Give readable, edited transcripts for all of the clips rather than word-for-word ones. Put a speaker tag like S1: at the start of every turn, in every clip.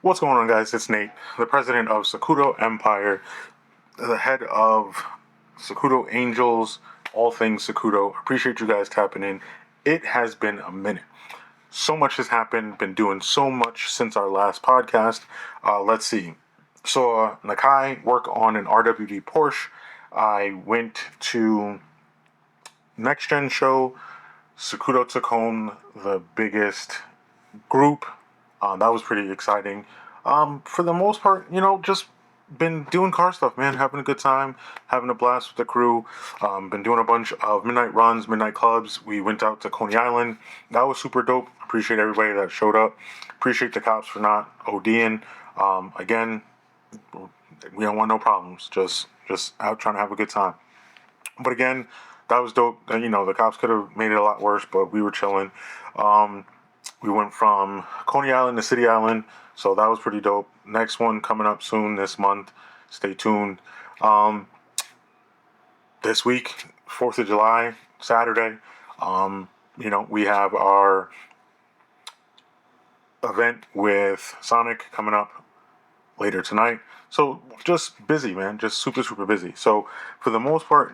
S1: What's going on, guys? It's Nate, the president of Sokudo Empire, the head of Sokudo Angels, all things Sokudo. Appreciate you guys tapping in. It has been a minute. So much has happened, been doing so much since our last podcast. Let's see. So, Nakai work on an RWD Porsche. I went to NEXGEN Show. Sokudo took home the biggest group. That was pretty exciting. For the most part, just been doing car stuff, man. Having a good time, having a blast with the crew. Been doing a bunch of midnight runs, midnight clubs. We went out to Coney Island. That was super dope. Appreciate everybody that showed up. Appreciate the cops for not ODing. Again, we don't want no problems. Just out trying to have a good time. But again, that was dope. The cops could have made it a lot worse, but we were chilling. We went from Coney Island to City Island, so that was pretty dope. Next one coming up soon this month. Stay tuned. This week, 4th of July, Saturday, we have our event with Sonic coming up later tonight. So just busy, man. Just super, super busy. So for the most part,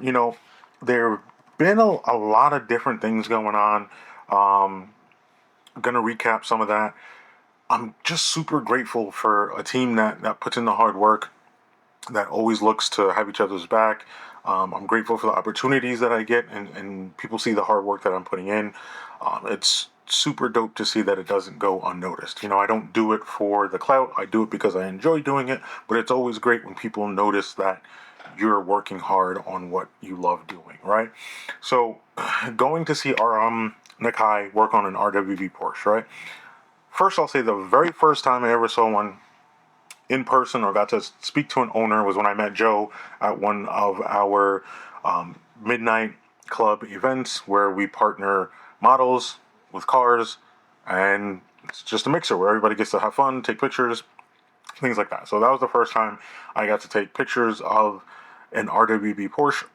S1: there have been a lot of different things going on. I'm going to recap some of that. I'm just super grateful for a team that puts in the hard work, that always looks to have each other's back. I'm grateful for the opportunities that I get, and people see the hard work that I'm putting in. It's super dope to see that it doesn't go unnoticed. I don't do it for the clout. I do it because I enjoy doing it, but it's always great when people notice that you're working hard on what you love doing, right? So going to see our Nakai work on an RWB Porsche, right? First, I'll say the very first time I ever saw one in person or got to speak to an owner was when I met Joe at one of our midnight club events where we partner models with cars, and it's just a mixer where everybody gets to have fun, take pictures, things like that. So that was the first time I got to take pictures of an RWB Porsche,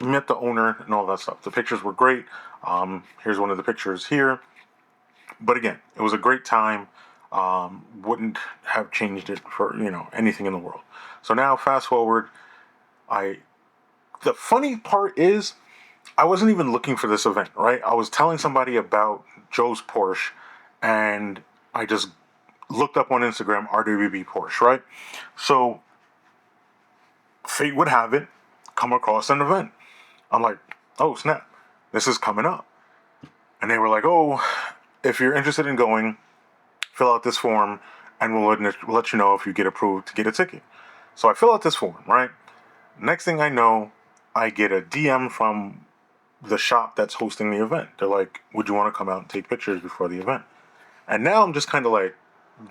S1: met the owner and all that stuff. The pictures were great. Here's one of the pictures here. But again, it was a great time. Wouldn't have changed it for anything in the world. So now fast forward, the funny part is I wasn't even looking for this event, right? I was telling somebody about Joe's Porsche, and I just looked up on Instagram RWB Porsche, right? So fate would have it, come across an event. I'm like, oh snap, this is coming up. And they were like, oh, if you're interested in going, fill out this form and we'll let you know if you get approved to get a ticket. So I fill out this form, right? Next thing I know, I get a DM from the shop that's hosting the event. They're like, would you want to come out and take pictures before the event? And now I'm just kind of like,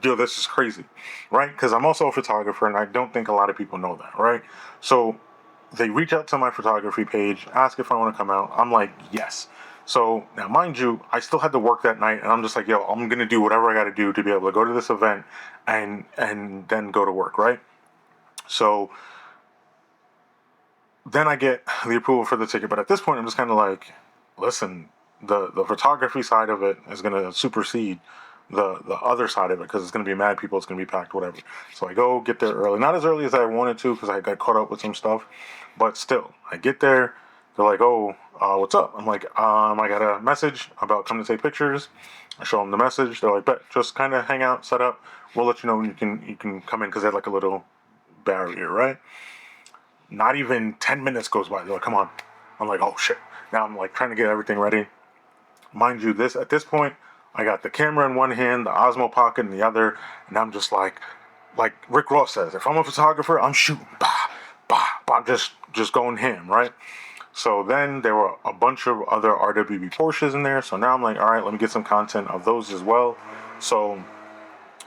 S1: yo, this is crazy, right? Because I'm also a photographer, and I don't think a lot of people know that, right? So they reach out to my photography page, ask if I want to come out. I'm like, yes. So now, mind you, I still had to work that night, and I'm just like, yo, I'm gonna do whatever I got to do to be able to go to this event and then go to work, right? So then I get the approval for the ticket, but at this point, I'm just kind of like, listen, the photography side of it is gonna supersede the other side of it, because it's going to be mad people, it's going to be packed, whatever. So I go get there early, not as early as I wanted to because I got caught up with some stuff, but still I get there. They're like, oh, what's up? I'm like, I got a message about coming to take pictures. I show them the message. They're like, bet, just kind of hang out, set up, we'll let you know when you can come in, because they had like a little barrier, right? Not even 10 minutes goes by. They're like, come on. I'm like, oh shit. Now I'm like trying to get everything ready. Mind you, at this point, I got the camera in one hand, the Osmo Pocket in the other, and I'm just like Rick Ross says, if I'm a photographer, I'm shooting, bah, bah, bah, just going ham, right? So then there were a bunch of other RWB Porsches in there, so now I'm like, all right, let me get some content of those as well. So,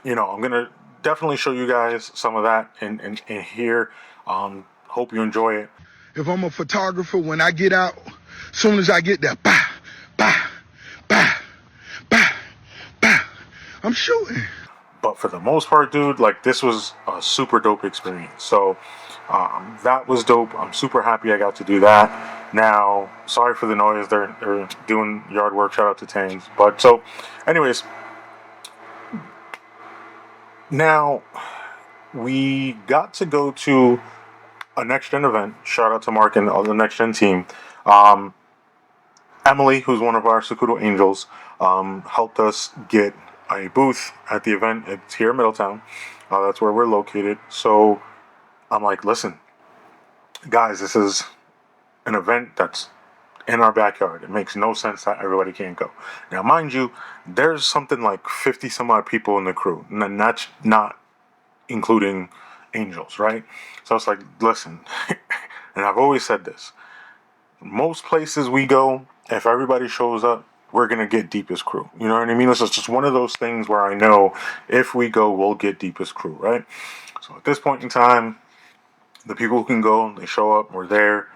S1: I'm going to definitely show you guys some of that in here. Hope you enjoy it.
S2: If I'm a photographer, when I get out, soon as I get there, bah, bah, bah, bah, bah, I'm shooting.
S1: But for the most part, dude, like, this was a super dope experience. So that was dope. I'm super happy I got to do that. Now, sorry for the noise. They're doing yard work. Shout out to Tangs. But so, anyways, Now, we got to go to a next gen event. Shout out to Mark and the next gen team. Um, Emily, who's one of our Sokudo Angels, helped us get a booth at the event. It's here in Middletown. That's where we're located. So I'm like, listen, guys, this is an event that's in our backyard. It makes no sense that everybody can't go. Now, mind you, there's something like 50 some odd people in the crew, and that's not including angels, right? So it's like, listen, and I've always said this, most places we go, if everybody shows up, we're gonna get deepest crew. You know what I mean? This is just one of those things where I know if we go, we'll get deepest crew, right? So at this point in time, the people who can go, they show up, we're there,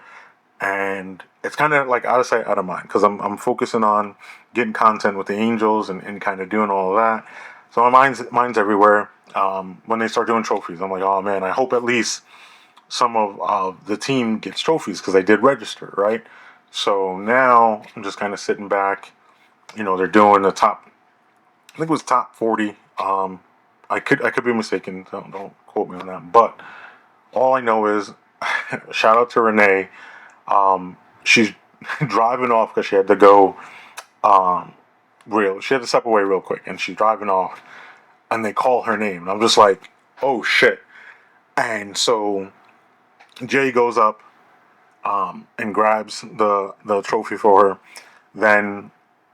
S1: and it's kind of like out of sight, out of mind, because I'm focusing on getting content with the angels and kind of doing all of that. So my mind's everywhere. When they start doing trophies, I'm like, oh man, I hope at least some of the team gets trophies because they did register, right? So now I'm just kind of sitting back. You know, they're doing the top. I think it was top 40. I could be mistaken. Don't quote me on that. But all I know is, shout out to Renee. She's driving off because she had to go. She had to step away real quick, and she's driving off, and they call her name, and I'm just like, oh shit. And so Jay goes up and grabs the trophy for her. Then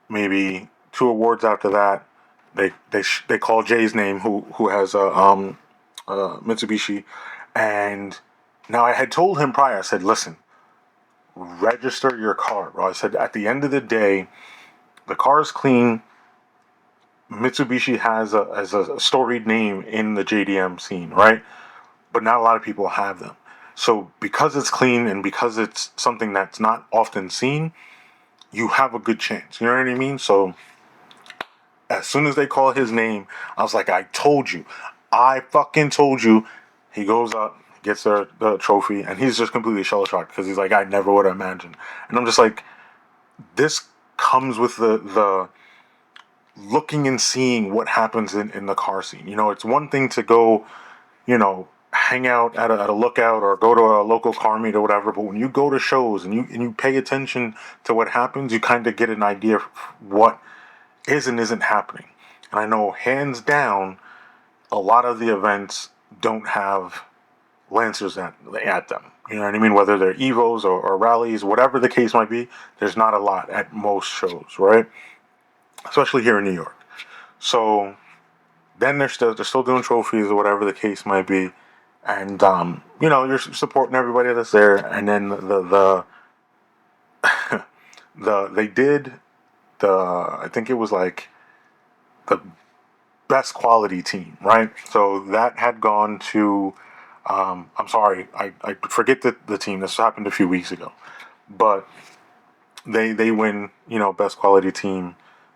S1: maybe two awards after that, they call Jay's name, who has a Mitsubishi, and now I had told him prior. I said, listen, register your car, bro. I said at the end of the day, the car is clean. Mitsubishi has a storied name in the JDM scene, right? But not a lot of people have them. So because it's clean and because it's something that's not often seen, you have a good chance. You know what I mean? So as soon as they call his name, I was like, I told you. I fucking told you. He goes up, gets the trophy, and he's just completely shell shocked because he's like, I never would have imagined. And I'm just like, this comes with the looking and seeing what happens in the car scene. You know, it's one thing to go, hang out at a lookout or go to a local car meet or whatever, but when you go to shows and you pay attention to what happens, you kind of get an idea of what is and isn't happening. And I know hands down, a lot of the events don't have Lancers at them. You know what I mean? Whether they're Evos or rallies, whatever the case might be, there's not a lot at most shows, right? Especially here in New York. So then they're still doing trophies or whatever the case might be, and you're supporting everybody that's there. And then they did I think it was like the best quality team, right? So that had gone to, I'm sorry, I forget the team. This happened a few weeks ago, but they win, best quality team.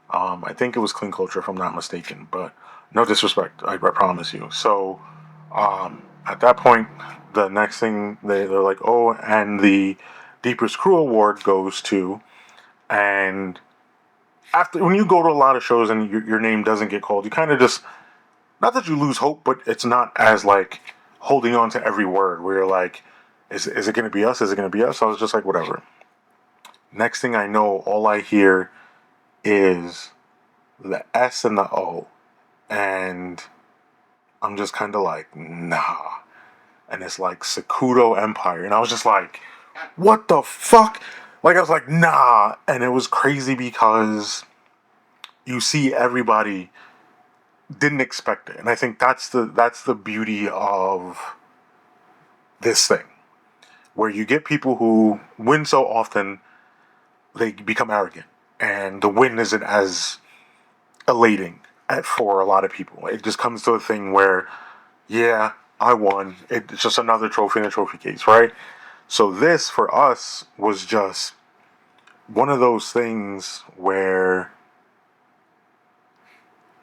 S1: I think it was Clean Culture, if I'm not mistaken, but no disrespect, I promise you. So at that point, the next thing they're like, oh, and the Deepest Crew Award goes to, and after when you go to a lot of shows and your name doesn't get called, you kind of just, not that you lose hope, but it's not as like holding on to every word where you're like, is it going to be us? Is it going to be us? So I was just like, whatever. Next thing I know, all I hear is the S and the O, and I'm just kind of like, nah. And it's like Sokudo Empire, and I was just like, what the fuck? Like I was like, nah, and it was crazy because you see everybody didn't expect it, and I think that's the beauty of this thing, where you get people who win so often they become arrogant, and the win isn't as elating for a lot of people. It just comes to a thing where, yeah, I won. It's just another trophy in a trophy case, right? So this for us was just one of those things where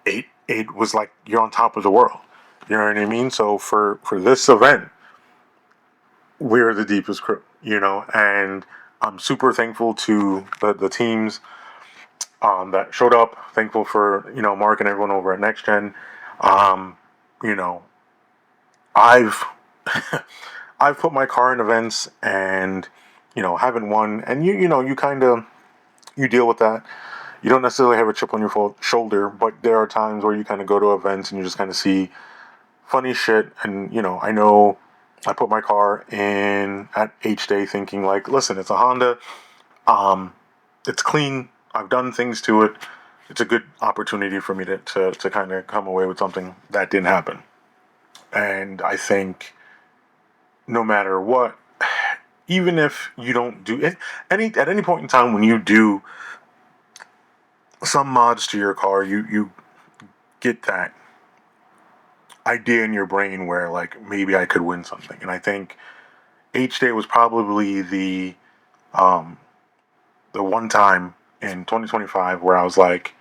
S1: it was like you're on top of the world. You know what I mean? So for this event, we're the deepest crew, and I'm super thankful to the teams that showed up. Thankful for Mark and everyone over at NexGen. you know, I've I've put my car in events and haven't won, and you kind of you deal with that. You don't necessarily have a chip on your shoulder, but there are times where you kind of go to events and you just kind of see funny shit. And I know I put my car in at H Day thinking like, listen, it's a Honda. Um, it's clean. I've done things to it. It's a good opportunity for me to kind of come away with something that didn't happen. And I think no matter what, even if you don't do it, at any point in time when you do some mods to your car, you get that idea in your brain where like maybe I could win something. And I think H Day was probably um, the one time in 2025 where I was like,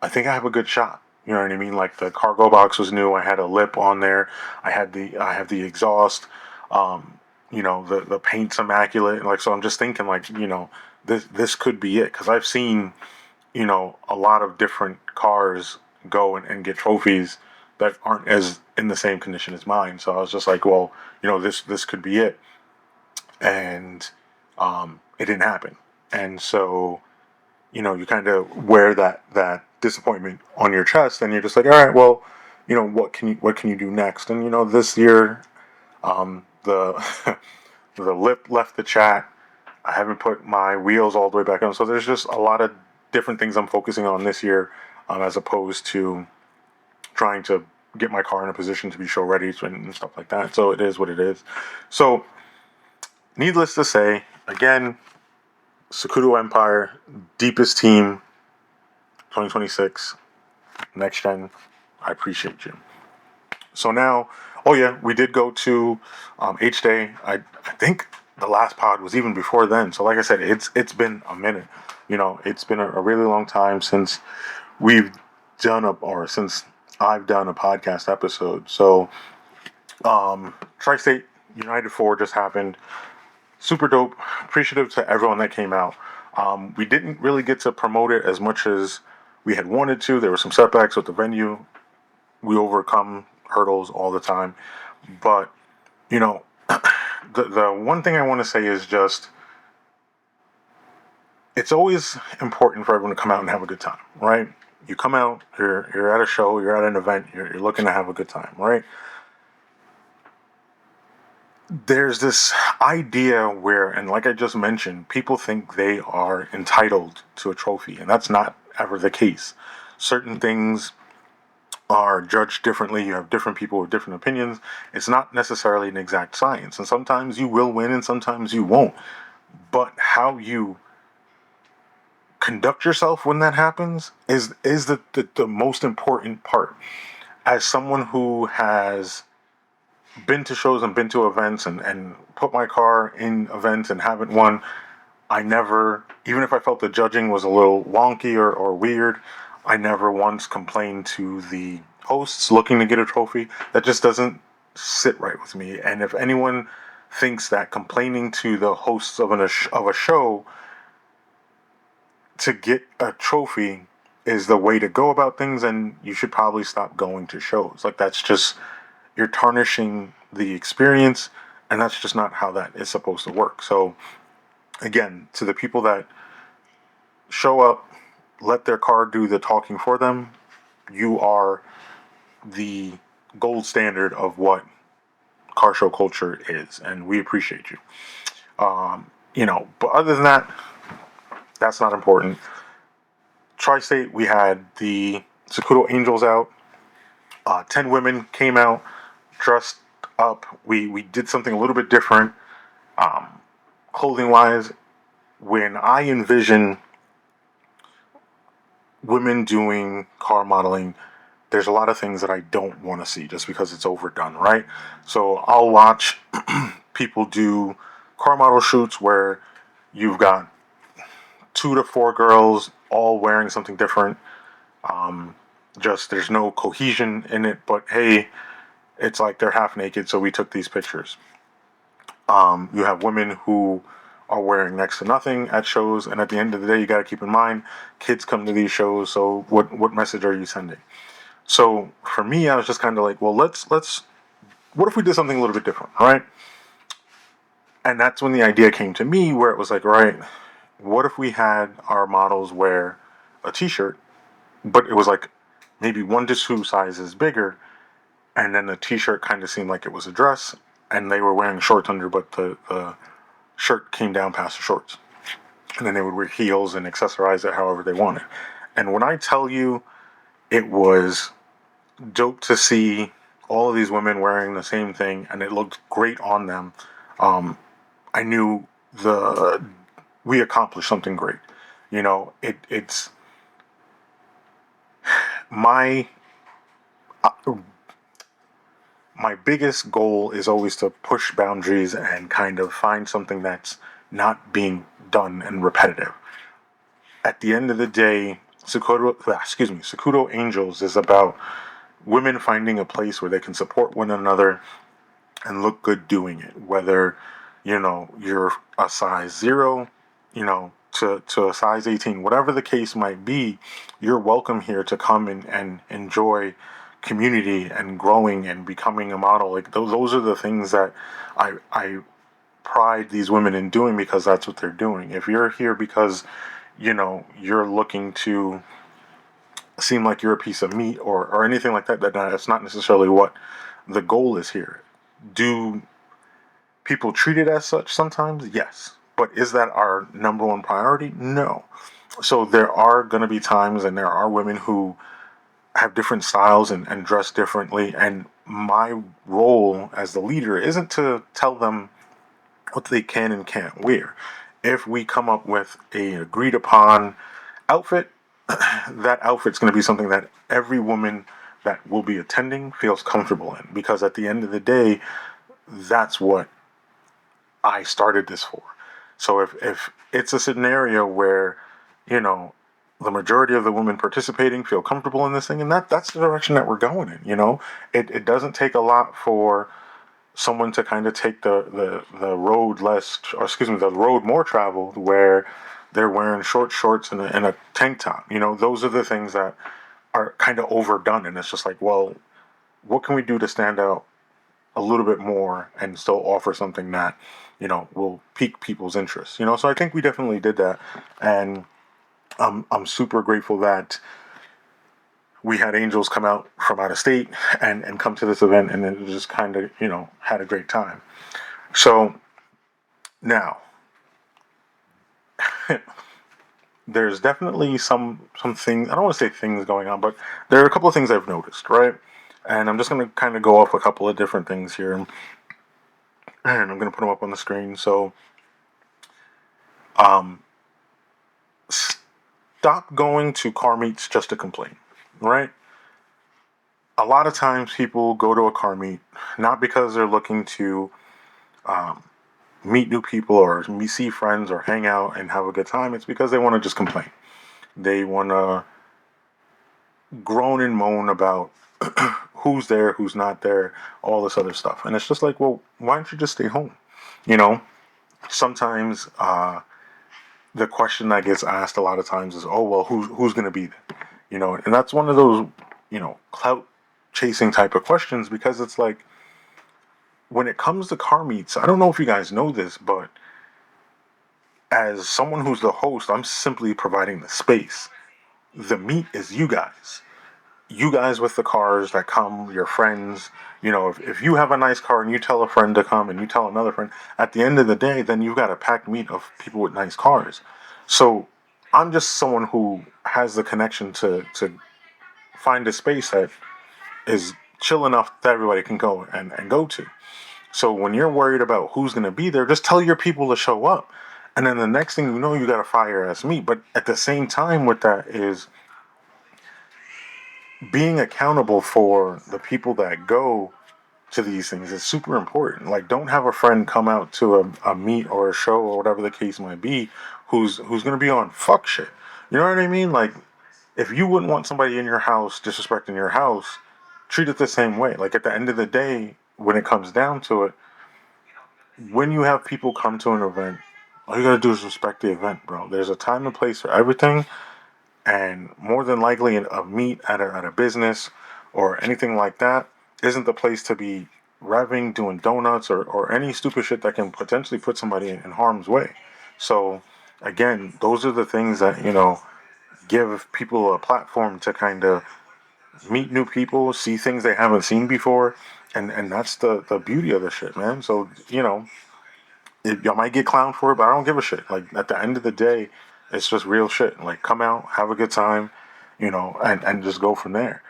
S1: I think I have a good shot. You know what I mean? Like the cargo box was new. I had a lip on there. I have the exhaust. The paint's immaculate. Like so, I'm just thinking like this could be it because I've seen a lot of different cars go and get trophies that aren't as in the same condition as mine. So I was just like, well, this could be it, and it didn't happen. And so you kind of wear that disappointment on your chest, and you're just like, all right, well, what can you do next? And this year, the the lip left the chat. I haven't put my wheels all the way back on, so there's just a lot of different things I'm focusing on this year, as opposed to trying to get my car in a position to be show ready and stuff like that. So it is what it is. So, needless to say, again, Sokudo Empire, deepest team, 2026, next gen. I appreciate you. So now, oh yeah, we did go to H Day. I think the last pod was even before then. So like I said, it's been a minute. It's been a really long time since we've since I've done a podcast episode. So Tristate United 4 just happened. Super dope. Appreciative to everyone that came out. We didn't really get to promote it as much as we had wanted to. There were some setbacks with the venue. We overcome hurdles all the time. But, the one thing I want to say is just, it's always important for everyone to come out and have a good time, right? You come out, you're at a show, you're at an event, you're looking to have a good time, right? There's this idea where, and like I just mentioned, people think they are entitled to a trophy, and that's not ever the case. Certain things are judged differently. You have different people with different opinions. It's not necessarily an exact science, and sometimes you will win and sometimes you won't. But how you conduct yourself when that happens is the most important part. As someone who has been to shows and been to events and put my car in events and haven't won, I never, even if I felt the judging was a little wonky or weird, I never once complained to the hosts looking to get a trophy. That just doesn't sit right with me. And if anyone thinks that complaining to the hosts of a show to get a trophy is the way to go about things, then you should probably stop going to shows. Like that's just, you're tarnishing the experience, and that's just not how that is supposed to work. So again, to the people that show up, let their car do the talking for them, you are the gold standard of what car show culture is, and we appreciate you. But other than that, that's not important. Tri-State, we had the Sokudo Angels out. 10 women came out dressed up. We did something a little bit different, clothing wise. When I envision women doing car modeling, there's a lot of things that I don't want to see just because it's overdone, right? So I'll watch people do car model shoots where you've got 2 to 4 girls all wearing something different. Just there's no cohesion in it, but hey, it's like they're half naked, so we took these pictures. You have women who are wearing next to nothing at shows, and at the end of the day, you got to keep in mind, kids come to these shows, so what message are you sending? So for me, I was just kind of like, well, let's what if we did something a little bit different, right? And that's when the idea came to me, where it was like, right, what if we had our models wear a T-shirt, but it was like maybe 1 to 2 sizes bigger, and then the T-shirt kind of seemed like it was a dress, and they were wearing shorts under, but the shirt came down past the shorts, and then they would wear heels and accessorize it however they wanted. And when I tell you, it was dope to see all of these women wearing the same thing, and it looked great on them. I knew we accomplished something great. It's my my biggest goal is always to push boundaries and kind of find something that's not being done and repetitive. At the end of the day, Sokudo Angels is about women finding a place where they can support one another and look good doing it. Whether, you're a size 0, to a size 18, whatever the case might be, you're welcome here to come and enjoy community and growing and becoming a model. Like those are the things that I pride these women in doing, because that's what they're doing. If you're here because you're looking to seem like you're a piece of meat or anything like that, that's not necessarily what the goal is here. Do people treat it as such sometimes? Yes. But is that our number one priority? No. So there are going to be times, and there are women who have different styles and dress differently. And my role as the leader isn't to tell them what they can and can't wear. If we come up with a agreed upon outfit, that outfit's going to be something that every woman that will be attending feels comfortable in. Because at the end of the day, that's what I started this for. So if it's a scenario where, the majority of the women participating feel comfortable in this thing, and that's the direction that we're going in, it doesn't take a lot for someone to kind of take the road less, or excuse me, the road more traveled, where they're wearing short shorts and a tank top. Those are the things that are kind of overdone, and it's just like, well, what can we do to stand out a little bit more and still offer something that will pique people's interest. So I think we definitely did that, and I'm super grateful that we had angels come out from out of state and come to this event, and it just kind of had a great time. So now there's definitely some things, I don't want to say things going on, but there are a couple of things I've noticed, right? And I'm just going to kind of go off a couple of different things here, and I'm going to put them up on the screen. So stop going to car meets just to complain, right? A lot of times people go to a car meet not because they're looking to meet new people or see friends or hang out and have a good time. It's because they want to just complain. They want to groan and moan about who's there, who's not there, all this other stuff. And it's just like, well, why don't you just stay home? Sometimes the question that gets asked a lot of times is, oh, well, who's going to be there? And that's one of those, clout chasing type of questions, because it's like, when it comes to car meets, I don't know if you guys know this, but as someone who's the host, I'm simply providing the space. The meet is you guys. You guys with the cars that come, your friends. If you have a nice car and you tell a friend to come and you tell another friend, at the end of the day, then you've got a packed meet of people with nice cars. So I'm just someone who has the connection to find a space that is chill enough that everybody can go and go to. So when you're worried about who's going to be there, just tell your people to show up. And then the next thing you know, you got a fire ass meet. But at the same time with that is being accountable for the people that go to these things is super important. Like, don't have a friend come out to a meet or a show or whatever the case might be who's going to be on fuck shit. You know what I mean? Like, if you wouldn't want somebody in your house disrespecting your house, treat it the same way. Like, at the end of the day, when it comes down to it, when you have people come to an event, all you gotta do is respect the event, bro. There's a time and place for everything, and more than likely a meet at a business or anything like that isn't the place to be revving, doing donuts, or any stupid shit that can potentially put somebody in harm's way. So, again, those are the things that, give people a platform to kind of meet new people, see things they haven't seen before. And that's the beauty of the shit, man. So, y'all might get clowned for it, but I don't give a shit. Like, at the end of the day, it's just real shit. Like, come out, have a good time, and just go from there.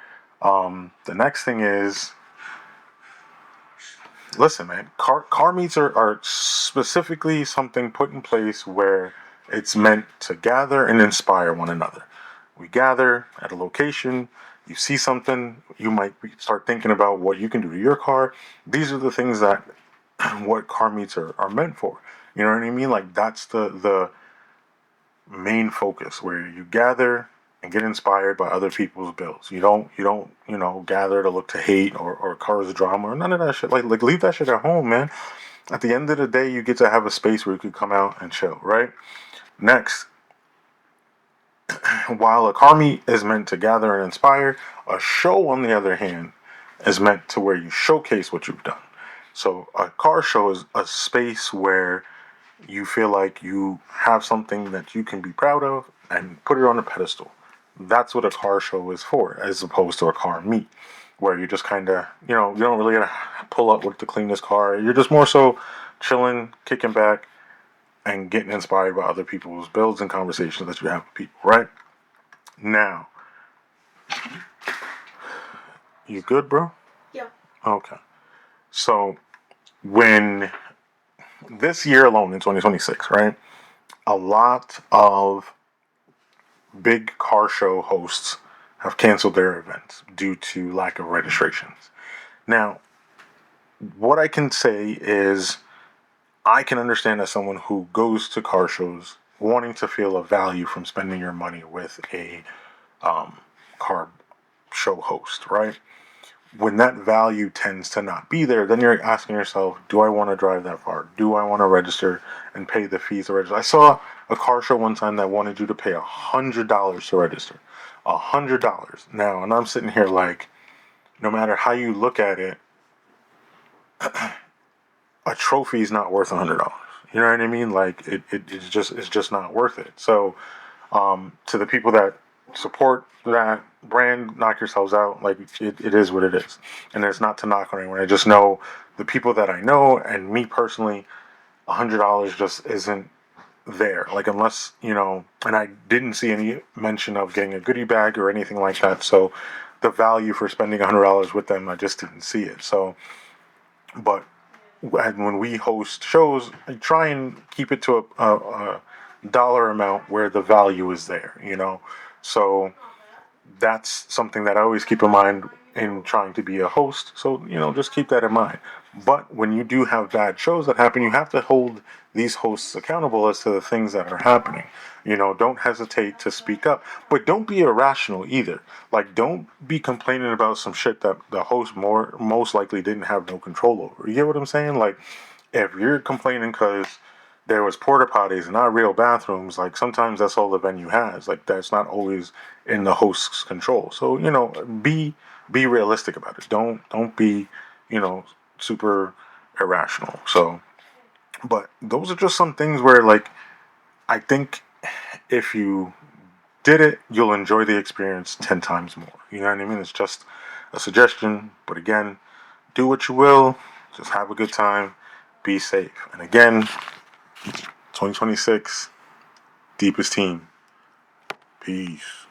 S1: The next thing is, listen, man, car meets are specifically something put in place where it's meant to gather and inspire one another. We gather at a location. You see something, you might start thinking about what you can do to your car. These are the things that what car meets are meant for. You know what I mean? Like, that's the main focus, where you gather and get inspired by other people's builds. You don't gather to look to hate or cause drama or none of that shit. Like leave that shit at home, man. At the end of the day, you get to have a space where you could come out and chill, right? Next, while a car meet is meant to gather and inspire, a show, on the other hand, is meant to where you showcase what you've done. So a car show is a space where you feel like you have something that you can be proud of and put it on a pedestal. That's what a car show is for, as opposed to a car meet, where you just kind of, you don't really gotta pull up with the cleanest car. You're just more so chilling, kicking back, and getting inspired by other people's builds and conversations that you have with people, right? Now, you good, bro?
S3: Yeah.
S1: Okay. So, when this year alone in 2026, right, a lot of big car show hosts have canceled their events due to lack of registrations. Now, what I can say is I can understand as someone who goes to car shows wanting to feel a value from spending your money with a car show host, right? When that value tends to not be there, then you're asking yourself, do I want to drive that far? Do I want to register and pay the fees to register? I saw a car show one time that wanted you to pay $100 to register. $100. Now, and I'm sitting here like, no matter how you look at it, a trophy is not worth $100. You know what I mean? Like, it's just not worth it. So, to the people that support that brand, knock yourselves out. Like, it is what it is, and it's not to knock on anyone. I just know the people that I know, and me personally, $100 just isn't there. Like, unless and I didn't see any mention of getting a goodie bag or anything like that. So, the value for spending $100 with them, I just didn't see it. So, but when we host shows, I try and keep it to a dollar amount where the value is there. So that's something that I always keep in mind in trying to be a host. So, just keep that in mind. But when you do have bad shows that happen, you have to hold these hosts accountable as to the things that are happening. Don't hesitate to speak up, but don't be irrational either. Like, don't be complaining about some shit that the host most likely didn't have no control over. You get what I'm saying? Like, if you're complaining because there was porta potties and not real bathrooms, like, sometimes that's all the venue has. Like, that's not always in the host's control. So, be realistic about it. Don't be, super irrational. So, but those are just some things where, like, I think if you did it, you'll enjoy the experience 10 times more. You know what I mean? It's just a suggestion, but again, do what you will, just have a good time, be safe. And again, 2026, deepest team. Peace.